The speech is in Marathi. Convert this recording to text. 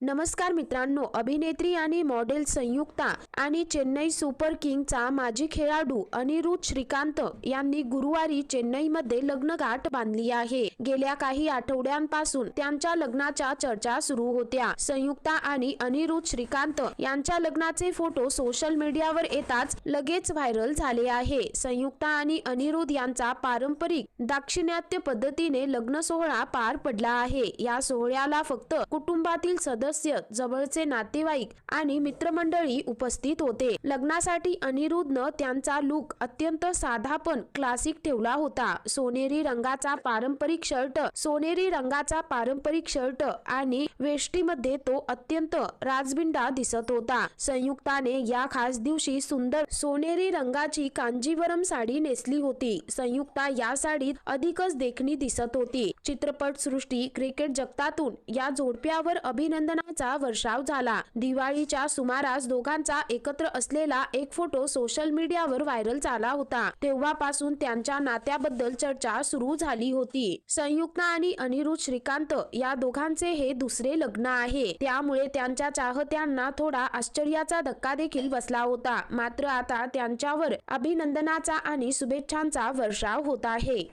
नमस्कार मित्रांनो, अभिनेत्री आणि मॉडेल संयुक्ता आणि चेन्नई सुपर किंग्सचा माजी खेळाडू अनिरुद्ध श्रीकांत यांनी गुरुवारी चेन्नईमध्ये लग्नगाठ बांधली आहे। गेल्या काही आठवड्यांपासून त्यांच्या लग्नाच्या चर्चा सुरू होत्या। संयुक्ता आणि अनिरुद्ध श्रीकांत यांच्या लग्नाचे फोटो सोशल मीडियावर येताच लगेच व्हायरल झाले आहे। संयुक्ता आणि अनिरुद्ध यांचा पारंपरिक दाक्षिणात्य पद्धतीने लग्न सोहळा पार पडला आहे। या सोहळ्याला फक्त कुटुंबातील सदस्य, जवळचे नातेवाईक आणि मित्रमंडळी उपस्थित होते। लग्नासाठी अनिरुद्धने त्यांचा लुक अत्यंत साधा पण क्लासिक ठेवला होता। सोनेरी रंगाचा पारंपरिक शर्ट आणि वेष्टीमध्ये तो अत्यंत राजबिंडा दिसत होता। संयुक्ताने या खास दिवशी सुंदर सोनेरी रंगाची कांजीवरम साडी नेसली होती। संयुक्ता या साडीत अधिकच देखणी दिसत होती। चित्रपट सृष्टी, क्रिकेट जगतातून या जोडप्यावर अभिनंदनाचा वर्षाव झाला। दिवाळीच्या सुमारास दोघांचा एकत्र असलेला एक फोटो सोशल मीडियावर व्हायरल झाला होता। तेव्हापासून त्यांच्या नात्याबद्दल चर्चा सुरू झाली होती। संयुक्ता आणि अनिरुद्ध श्रीकांत या दोघांचे हे दुसरे लग्न आहे, त्यामुळे त्यांच्या चाहत्यांना थोडा आश्चर्याचा धक्का देखील बसला होता। मात्र आता त्यांच्यावर अभिनंदनाचा आणि शुभेच्छांचा वर्षाव होत आहे।